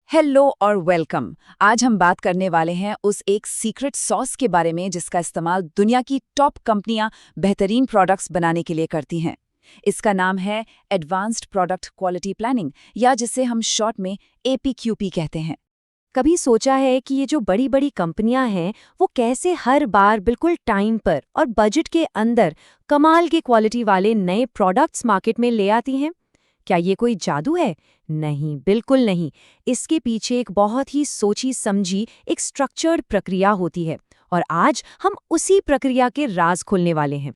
Hello और welcome. आज हम बात करने वाले हैं उस एक सीक्रेट सॉस के बारे में जिसका इस्तेमाल दुनिया की टॉप कंपनियां बेहतरीन प्रोडक्ट्स बनाने के लिए करती हैं। इसका नाम है एडवांस्ड प्रोडक्ट क्वालिटी प्लानिंग, या जिसे हम शॉर्ट में एपीक्यूपी कहते हैं। कभी सोचा है कि ये जो बड़ी बड़ी कंपनियां हैं वो कैसे हर बार बिल्कुल टाइम पर और बजट के अंदर कमाल की क्वालिटी वाले नए प्रोडक्ट्स मार्केट में ले आती हैं? क्या ये कोई जादू है? नहीं, बिल्कुल नहीं। इसके पीछे एक बहुत ही सोची समझी एक स्ट्रक्चर्ड प्रक्रिया होती है और आज हम उसी प्रक्रिया के राज खोलने वाले हैं।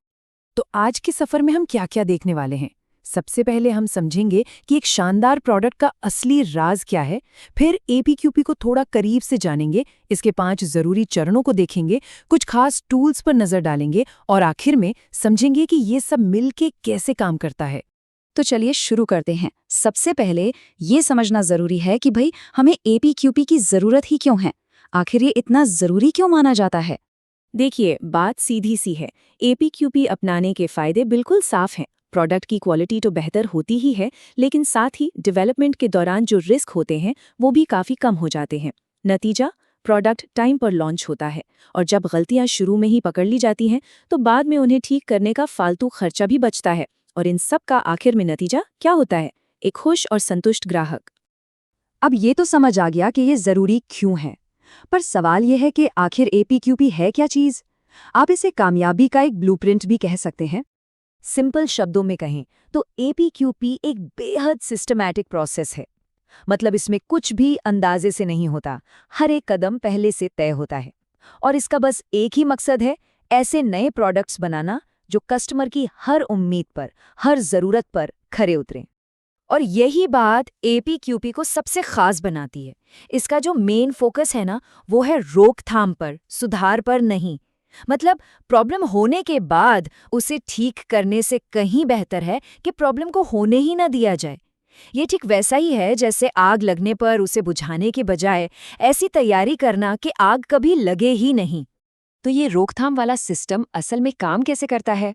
तो आज के सफर में हम क्या क्या देखने वाले हैं? सबसे पहले हम समझेंगे कि एक शानदार प्रोडक्ट का असली राज क्या है। फिर एपीक्यूपी को थोड़ा करीब से जानेंगे, इसके 5 जरूरी चरणों को देखेंगे, कुछ खास टूल्स पर नजर डालेंगे और आखिर में समझेंगे कि ये सब मिलके कैसे काम करता है। तो चलिए शुरू करते हैं। सबसे पहले ये समझना जरूरी है कि भाई हमें एपीक्यूपी की जरूरत ही क्यों है। आखिर ये इतना जरूरी क्यों माना जाता है? देखिए, बात सीधी सी है। एपीक्यूपी अपनाने के फायदे बिल्कुल साफ हैं। प्रोडक्ट की क्वालिटी तो बेहतर होती ही है, लेकिन साथ ही डेवलपमेंट के दौरान जो रिस्क होते हैं वो भी काफ़ी कम हो जाते हैं। नतीजा, प्रोडक्ट टाइम पर लॉन्च होता है और जब गलतियां शुरू में ही पकड़ ली जाती हैं तो बाद में उन्हें ठीक करने का फालतू खर्चा भी बचता है। और इन सब का आखिर में नतीजा क्या होता है? एक खुश और संतुष्ट ग्राहक। अब ये तो समझ आ गया कि ये जरूरी क्यों है, पर सवाल ये है कि आखिर एपीक्यूपी है क्या चीज? आप इसे कामयाबी का एक ब्लूप्रिंट भी कह सकते हैं। सिंपल शब्दों में कहें तो एपीक्यूपी एक बेहद सिस्टमैटिक प्रोसेस है। मतलब इसमें कुछ भी अंदाजे से नहीं होता, हर एक कदम पहले से तय होता है। और इसका बस एक ही मकसद है, ऐसे नए प्रोडक्ट्स बनाना जो कस्टमर की हर उम्मीद पर, हर जरूरत पर खरे उतरें। और यही बात एपीक्यूपी को सबसे खास बनाती है। इसका जो मेन फोकस है ना, वो है रोकथाम पर, सुधार पर नहीं। मतलब प्रॉब्लम होने के बाद उसे ठीक करने से कहीं बेहतर है कि प्रॉब्लम को होने ही ना दिया जाए। ये ठीक वैसा ही है जैसे आग लगने पर उसे बुझाने के बजाय ऐसी तैयारी करना कि आग कभी लगे ही नहीं। तो ये रोकथाम वाला सिस्टम असल में काम कैसे करता है?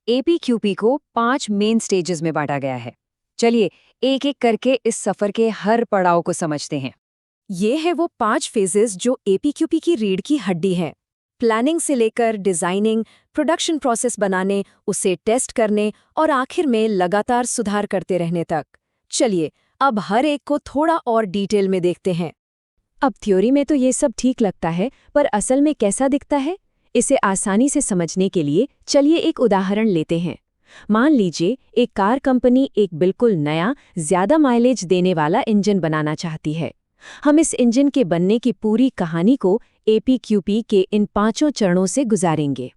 एपीक्यूपी को 5 मेन स्टेजेस में बांटा गया है। चलिए एक एक करके इस सफर के हर पड़ाव को समझते हैं। ये है वो 5 फेजेस जो एपीक्यूपी की रीढ़ की हड्डी है। प्लानिंग से लेकर डिजाइनिंग, प्रोडक्शन प्रोसेस बनाने, उसे टेस्ट करने और आखिर में लगातार सुधार करते रहने तक। चलिए अब हर एक को थोड़ा और डिटेल में देखते हैं। अब थ्योरी में तो ये सब ठीक लगता है, पर असल में कैसा दिखता है? इसे आसानी से समझने के लिए चलिए एक उदाहरण लेते हैं। मान लीजिए एक कार कंपनी एक बिल्कुल नया, ज्यादा माइलेज देने वाला इंजन बनाना चाहती है। हम इस इंजन के बनने की पूरी कहानी को एपीक्यूपी के इन 5 चरणों से गुजारेंगे।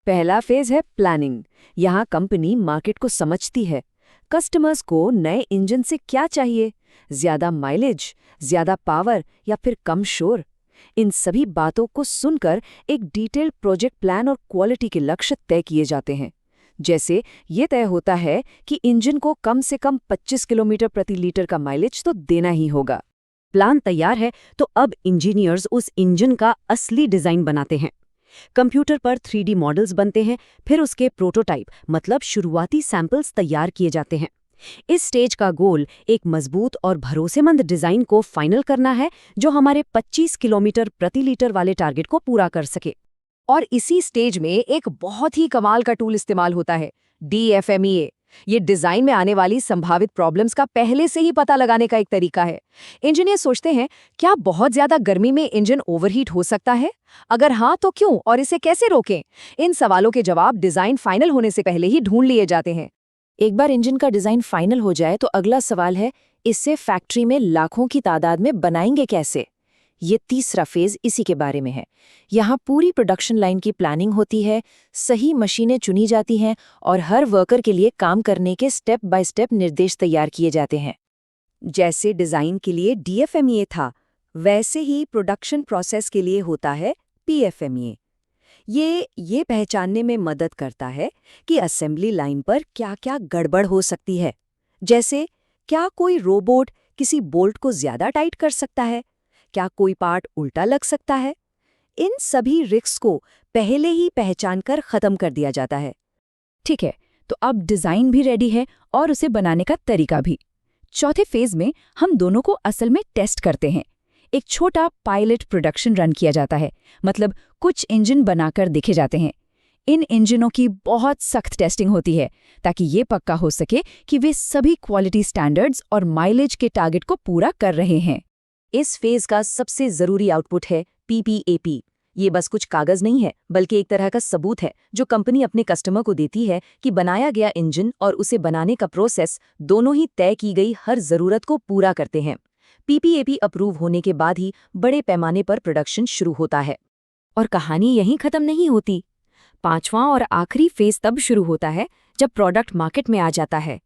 पहला फेज है प्लानिंग। यहाँ कंपनी मार्केट को समझती है। कस्टमर्स को नए इंजन से क्या चाहिए? ज्यादा माइलेज, ज्यादा पावर या फिर कम शोर? इन सभी बातों को सुनकर एक डिटेल्ड प्रोजेक्ट प्लान और क्वालिटी के लक्ष्य तय किए जाते हैं। जैसे ये तय होता है कि इंजन को कम से कम 25 किलोमीटर प्रति लीटर का माइलेज तो देना ही होगा। प्लान तैयार है तो अब इंजीनियर्स उस इंजन का असली डिजाइन बनाते हैं। कंप्यूटर पर 3D मॉडल्स बनते हैं, फिर उसके प्रोटोटाइप मतलब शुरुआती सैंपल्स तैयार किए जाते हैं। इस स्टेज का गोल एक मजबूत और भरोसेमंद डिजाइन को फाइनल करना है जो हमारे 25 किलोमीटर प्रति लीटर वाले टारगेट को पूरा कर सके। और इसी स्टेज में एक बहुत ही कमाल का टूल इस्तेमाल होता है, DFMEA। ये डिजाइन में आने वाली संभावित प्रॉब्लम्स का पहले से ही पता लगाने का एक तरीका है। इंजीनियर सोचते हैं, क्या बहुत ज्यादा गर्मी में इंजन ओवरहीट हो सकता है? अगर हाँ तो क्यों और इसे कैसे रोकें? इन सवालों के जवाब डिजाइन फाइनल होने से पहले ही ढूंढ लिए जाते हैं। एक बार इंजन का डिजाइन फाइनल हो जाए तो अगला सवाल है, इससे फैक्ट्री में लाखों की तादाद में बनाएंगे कैसे? ये तीसरा फेज इसी के बारे में है। यहाँ पूरी प्रोडक्शन लाइन की प्लानिंग होती है, सही मशीनें चुनी जाती हैं और हर वर्कर के लिए काम करने के स्टेप बाय स्टेप निर्देश तैयार किए जाते हैं। जैसे डिजाइन के लिए DFMEA था, वैसे ही प्रोडक्शन प्रोसेस के लिए होता है PFMEA। ये पहचानने में मदद करता है कि असेंबली लाइन पर क्या-क्या गड़बड़ हो सकती है। जैसे क्या कोई रोबोट किसी बोल्ट को ज्यादा टाइट कर सकता है? क्या कोई पार्ट उल्टा लग सकता है? इन सभी रिस्क को पहले ही पहचानकर खत्म कर दिया जाता है। ठीक है, तो अब डिजाइन भी रेडी है और उसे बनाने का तरीका भी। चौथे फेज में हम दोनों को असल में टेस्ट करते हैं। एक छोटा पायलट प्रोडक्शन रन किया जाता है, मतलब कुछ इंजन बनाकर देखे जाते हैं। इन इंजनों की बहुत सख्त टेस्टिंग होती है ताकि ये पक्का हो सके कि वे सभी क्वालिटी स्टैंडर्ड्स और माइलेज के टारगेट को पूरा कर रहे हैं। इस फेज का सबसे ज़रूरी आउटपुट है PPAP। ये बस कुछ कागज़ नहीं है, बल्कि एक तरह का सबूत है जो कंपनी अपने कस्टमर को देती है कि बनाया गया इंजन और उसे बनाने का प्रोसेस दोनों ही तय की गई हर ज़रूरत को पूरा करते हैं। PPAP अप्रूव होने के बाद ही बड़े पैमाने पर प्रोडक्शन शुरू होता है। और कहानी यहीं ख़त्म नहीं होती। पांचवां और आखिरी फेज तब शुरू होता है जब प्रोडक्ट मार्केट में आ जाता है।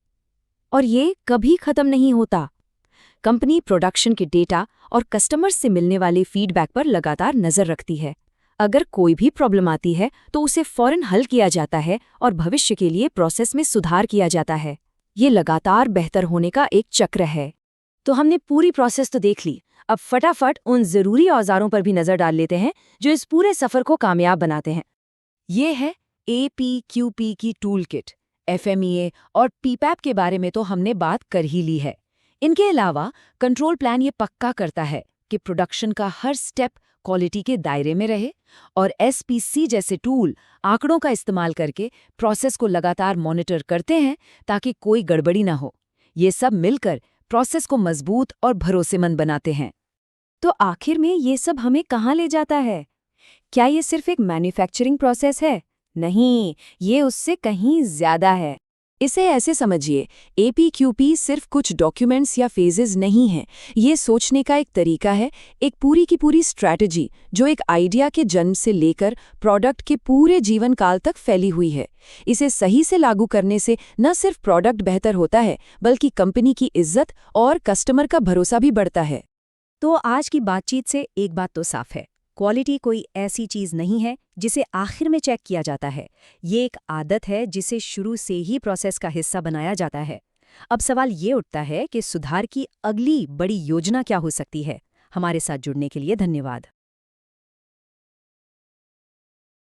और ये कभी ख़त्म नहीं होता। कंपनी प्रोडक्शन के डेटा और कस्टमर्स से मिलने वाले फीडबैक पर लगातार नज़र रखती है। अगर कोई भी प्रॉब्लम आती है तो उसे फौरन हल किया जाता है और भविष्य के लिए प्रोसेस में सुधार किया जाता है। ये लगातार बेहतर होने का एक चक्र है। तो हमने पूरी प्रोसेस तो देख ली। अब फटाफट उन ज़रूरी औजारों पर भी नज़र डाल लेते हैं जो इस पूरे सफ़र को कामयाब बनाते हैं। ये है APQP की टूल किट। FMEA और PPAP के बारे में तो हमने बात कर ही ली है। इनके अलावा कंट्रोल प्लान ये पक्का करता है कि प्रोडक्शन का हर स्टेप क्वालिटी के दायरे में रहे, और SPC जैसे टूल आंकड़ों का इस्तेमाल करके प्रोसेस को लगातार मॉनिटर करते हैं ताकि कोई गड़बड़ी ना हो। ये सब मिलकर प्रोसेस को मजबूत और भरोसेमंद बनाते हैं। तो आखिर में ये सब हमें कहाँ ले जाता है? क्या ये सिर्फ एक मैन्युफैक्चरिंग प्रोसेस है? नहीं, ये उससे कहीं ज़्यादा है। इसे ऐसे समझिए, APQP सिर्फ कुछ डॉक्यूमेंट्स या फेजेस नहीं हैं। ये सोचने का एक तरीका है, एक पूरी की पूरी स्ट्रैटेजी जो एक आइडिया के जन्म से लेकर प्रोडक्ट के पूरे जीवन काल तक फैली हुई है। इसे सही से लागू करने से न सिर्फ प्रोडक्ट बेहतर होता है, बल्कि कंपनी की इज्जत और कस्टमर का भरोसा भी बढ़ता है। तो आज की बातचीत से एक बात तो साफ है, क्वालिटी कोई ऐसी चीज़ नहीं है जिसे आखिर में चेक किया जाता है। ये एक आदत है जिसे शुरू से ही प्रोसेस का हिस्सा बनाया जाता है। अब सवाल ये उठता है कि सुधार की अगली बड़ी योजना क्या हो सकती है। हमारे साथ जुड़ने के लिए धन्यवाद।